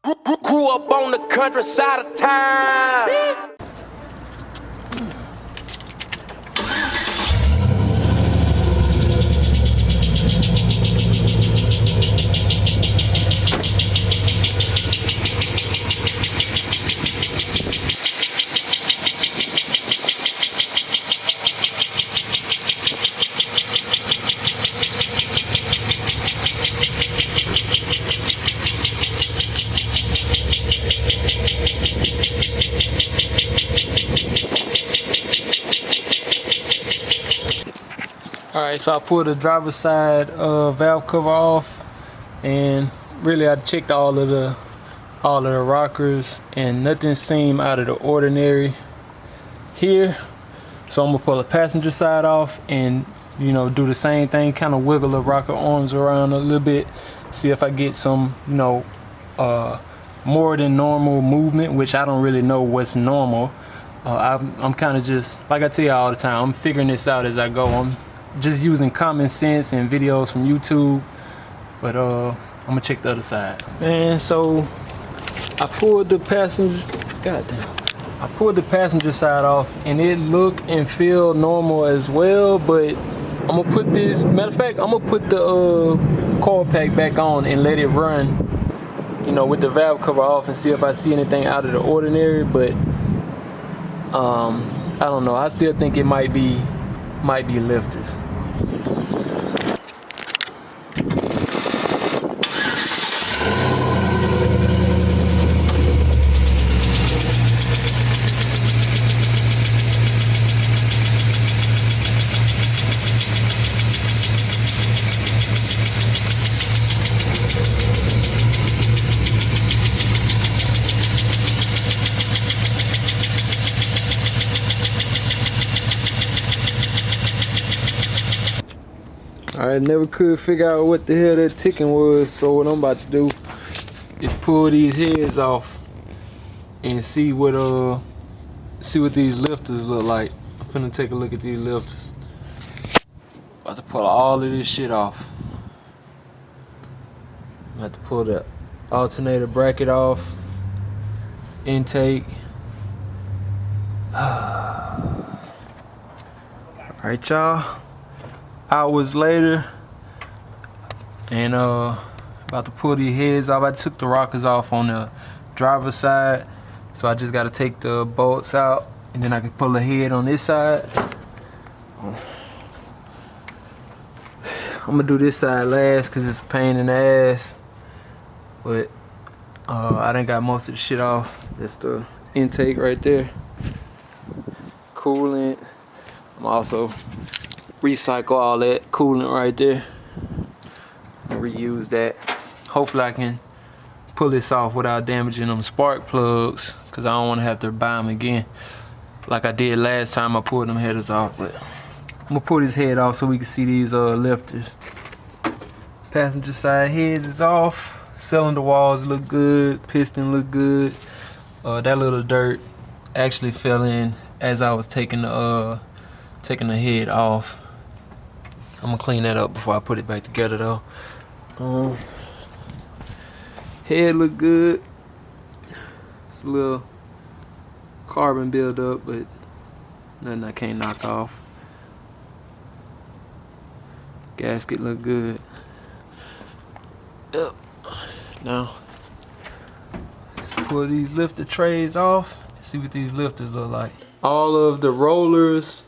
Grew up on the countryside of town. Alright, so I pulled the driver's side valve cover off, and really I checked all of the rockers and nothing seemed out of the ordinary here. So I'm gonna pull the passenger side off and, you know, do the same thing, kind of wiggle the rocker arms around a little bit, see if I get some, you know, more than normal movement, which I don't really know what's normal. I'm kind of just, like I tell you all the time, I'm figuring this out as I go. I'm just using common sense and videos from YouTube, but I'm gonna check the other side. Man, so I pulled the passenger, I pulled the passenger side off, and it look and feel normal as well. But I'm gonna put this, matter of fact, I'm gonna put the coil pack back on and let it run, you know, with the valve cover off, and see if I see anything out of the ordinary. But I don't know. I still think it might be lifters. I never could figure out what the hell that ticking was, so what I'm about to do is pull these heads off and see what these lifters look like. I'm finna take a look at these lifters. About to pull all of this shit off. I'm about to pull the alternator bracket off, intake. Alright, y'all. Hours later, and about to pull these heads off. I took the rockers off on the driver's side, so I just got to take the bolts out, and then I can pull the head on this side. I'm gonna do this side last because it's a pain in the ass, but I done got most of the shit off. That's the intake right there, coolant. I'm also recycle all that coolant right there and reuse that. Hopefully I can pull this off without damaging them spark plugs, because I don't want to have to buy them again like I did last time I pulled them headers off. But I'm gonna pull this head off so we can see these lifters. Passenger side heads is off, cylinder walls look good, piston look good. That little dirt actually fell in as I was taking the head off. I'm gonna clean that up before I put it back together though. Head look good. It's a little carbon buildup, but nothing I can't knock off. Gasket look good. Yep. Now let's pull these lifter trays off and see what these lifters look like. All of the rollers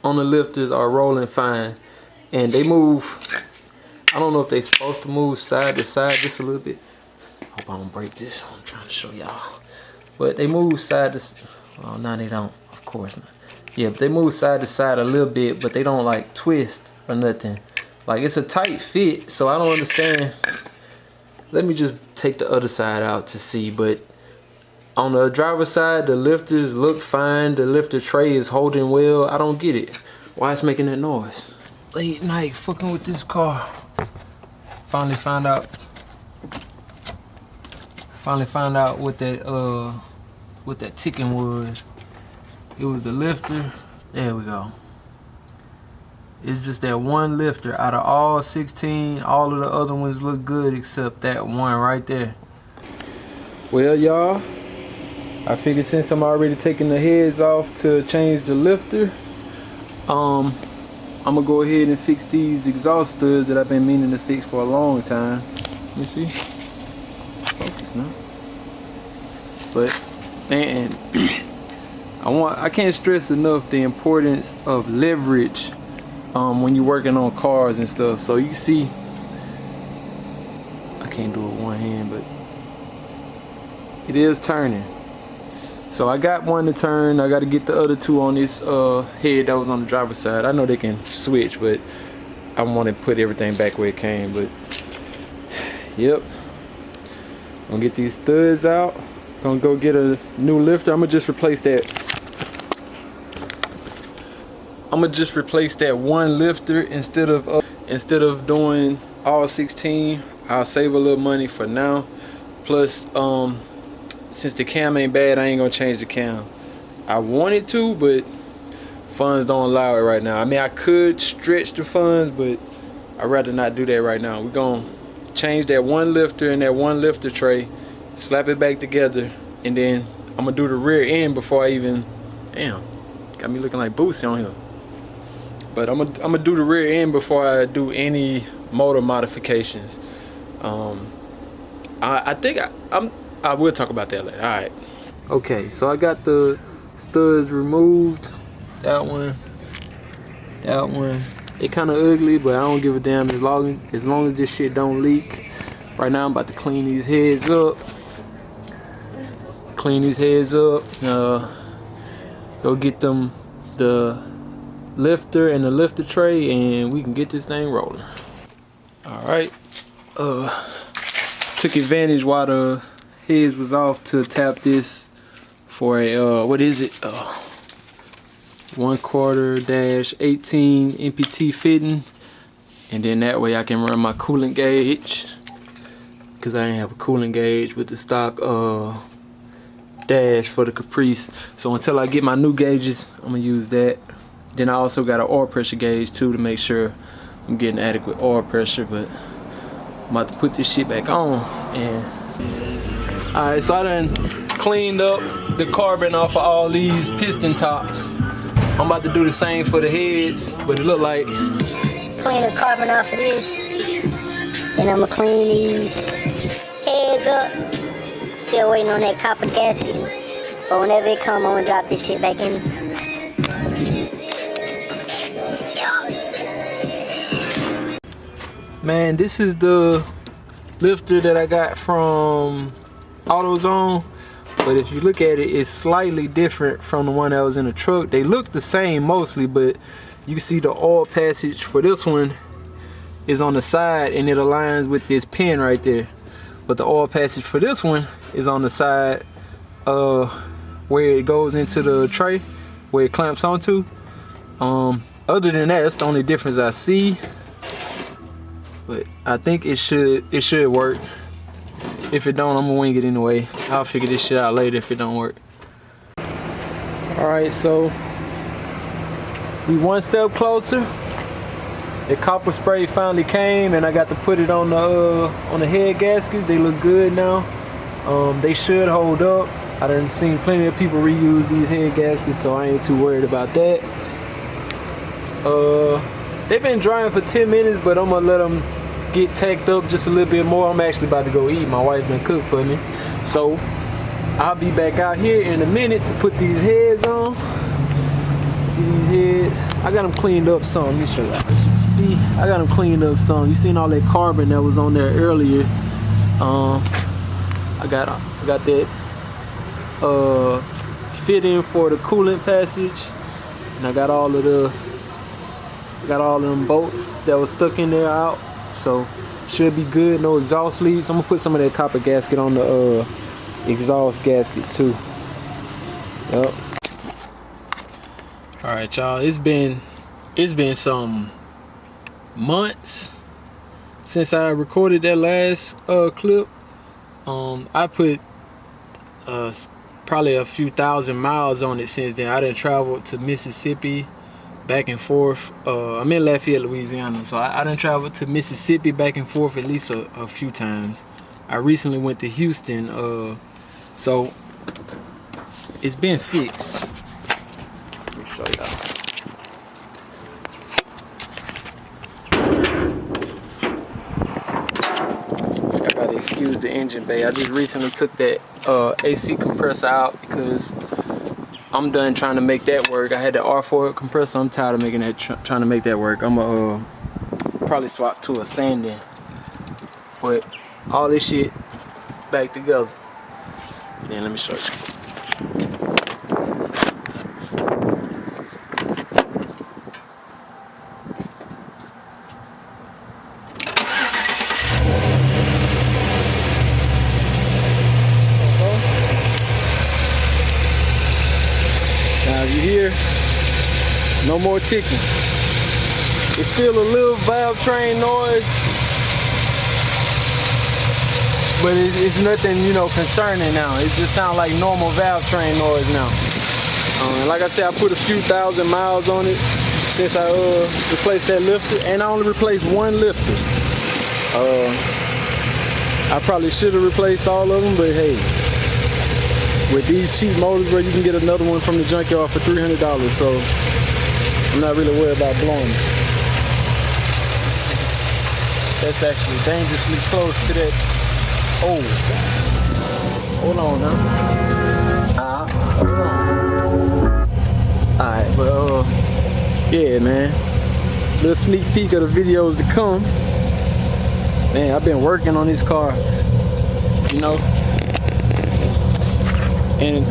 on the lifters are rolling fine, and they move. I don't know if they're supposed to move side to side just a little bit. Hope I don't break this. I'm trying to show y'all. But they move side to side. Well, no, they don't. Of course not. Yeah, but they move side to side a little bit, but they don't like twist or nothing. Like, it's a tight fit, so I don't understand. Let me just take the other side out to see. But on the driver's side, the lifters look fine. The lifter tray is holding well. I don't get it. Why it's making that noise? Late night fucking with this car. Finally found out what that ticking was. It was the lifter. There we go. It's just that one lifter. Out of all 16, all of the other ones look good except that one right there. Well, y'all, I figured since I'm already taking the heads off to change the lifter, I'm gonna go ahead and fix these exhaust studs that I've been meaning to fix for a long time. Let me see. Focus now. But man, I can't stress enough the importance of leverage when you're working on cars and stuff. So you see, I can't do it with one hand, but it is turning. So I got one to turn. I got to get the other two on this head that was on the driver's side. I know they can switch, but I want to put everything back where it came. But yep, I'm gonna get these studs out. Gonna go get a new lifter. I'm gonna just replace that. I'm gonna just replace that one lifter instead of doing all 16. I'll save a little money for now. Plus, since the cam ain't bad, I ain't gonna change the cam. I wanted to, but funds don't allow it right now. I mean, I could stretch the funds, but I'd rather not do that right now. We're gonna change that one lifter and that one lifter tray, slap it back together, and then I'm gonna do the rear end before I even, damn, got me looking like Boosie on here. But I'm gonna do the rear end before I do any motor modifications. I think I will talk about that later. All right. Okay, so I got the studs removed. That one. They kind of ugly, but I don't give a damn as long as this shit don't leak. Right now I'm about to clean these heads up. Go get them the lifter and the lifter tray, and we can get this thing rolling. All right. Took advantage while the heads was off to tap this for a what is it? 1/4-18 MPT fitting, and then that way I can run my coolant gauge, because I didn't have a coolant gauge with the stock dash for the Caprice. So until I get my new gauges, I'm gonna use that. Then I also got an oil pressure gauge too to make sure I'm getting adequate oil pressure. But I'm about to put this shit back on. And alright, so I done cleaned up the carbon off of all these piston tops. I'm about to do the same for the heads, but it look like clean the carbon off of this. Then I'm gonna clean these heads up. Still waiting on that copper gasket. But whenever it come, I'm gonna drop this shit back in. Man, this is the lifter that I got from AutoZone, but if you look at it, it's slightly different from the one that was in the truck. They look the same mostly, but you can see the oil passage for this one is on the side and it aligns with this pin right there. But the oil passage for this one is on the side where it goes into the tray, where it clamps onto. Other than that, that's the only difference I see. But I think it should work. If it don't, I'm gonna wing it anyway. I'll figure this shit out later if it don't work. Alright, so we one step closer. The copper spray finally came, and I got to put it on the head gaskets. They look good now. They should hold up. I done seen plenty of people reuse these head gaskets, so I ain't too worried about that. They've been drying for 10 minutes, but I'm gonna let them get tacked up just a little bit more. I'm actually about to go eat. My wife been cook for me, so I'll be back out here in a minute to put these heads on. See these heads? I got them cleaned up some. Let me show you. See, I got them cleaned up some. You seen all that carbon that was on there earlier? I got that fitting for the coolant passage, and I got all of them bolts that was stuck in there out. So should be good. No exhaust leaks. I'm gonna put some of that copper gasket on the exhaust gaskets too. Yep. All right, y'all. It's been some months since I recorded that last clip. I put probably a few thousand miles on it since then. I done traveled to Mississippi back and forth. I'm in Lafayette, Louisiana, so I done traveled to Mississippi back and forth at least a few times. I recently went to Houston So it's been fixed. Let me show y'all. I gotta excuse the engine bay. I just recently took that AC compressor out because I'm done trying to make that work. I had the R4 compressor. I'm tired of making that, trying to make that work. I'm gonna probably swap to a sanding. But all this shit back together. And then let me show you. Now if you hear, no more ticking. It's still a little valve train noise, but it's nothing, you know, concerning now. It just sounds like normal valve train noise now. And like I said, I put a few thousand miles on it since I replaced that lifter, and I only replaced one lifter. I probably should have replaced all of them, but hey, with these cheap motors, bro, you can get another one from the junkyard for $300, so I'm not really worried about blowing it. That's actually dangerously close to that. Oh, hold on now. Hold on. Alright, but yeah, man. Little sneak peek of the videos to come. Man, I've been working on this car, you know. And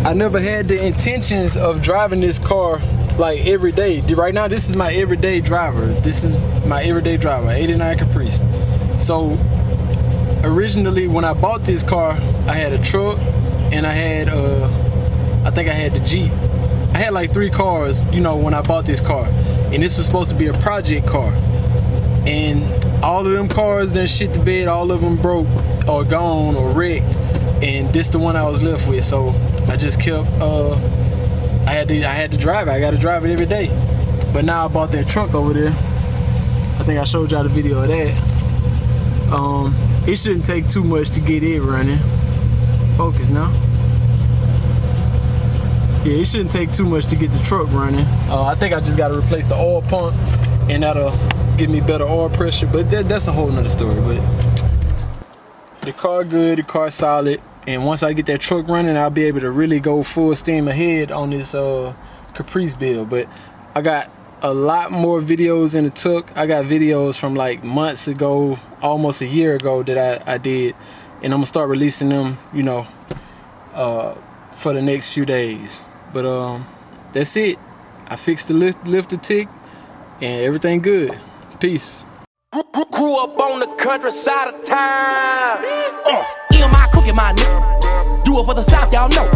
I never had the intentions of driving this car like every day. Right now, this is my everyday driver. This is my everyday driver, 89 Caprice. So originally, when I bought this car, I had a truck and I had I think I had the Jeep. I had like 3 cars, you know, when I bought this car, and this was supposed to be a project car. And all of them cars done shit the bed. All of them broke or gone or wrecked, and this the one I was left with. So I just kept I had to drive it. I got to drive it every day. But now I bought that truck over there. I think I showed y'all the video of that. It shouldn't take too much to get it running. Focus now. Yeah, it shouldn't take too much to get the truck running. I think I just got to replace the oil pump, and that'll give me better oil pressure. But that's a whole nother story. But the car good, the car solid, and once I get that truck running, I'll be able to really go full steam ahead on this Caprice build. But I got a lot more videos in the tuck. I got videos from like months ago, almost a year ago, that I did, and I'm gonna start releasing them, you know, for the next few days. But that's it. I fixed the lifter tick, and everything good. Peace. Grew up on the countryside of town. My cooking, my nigga. Do it for the South, y'all know.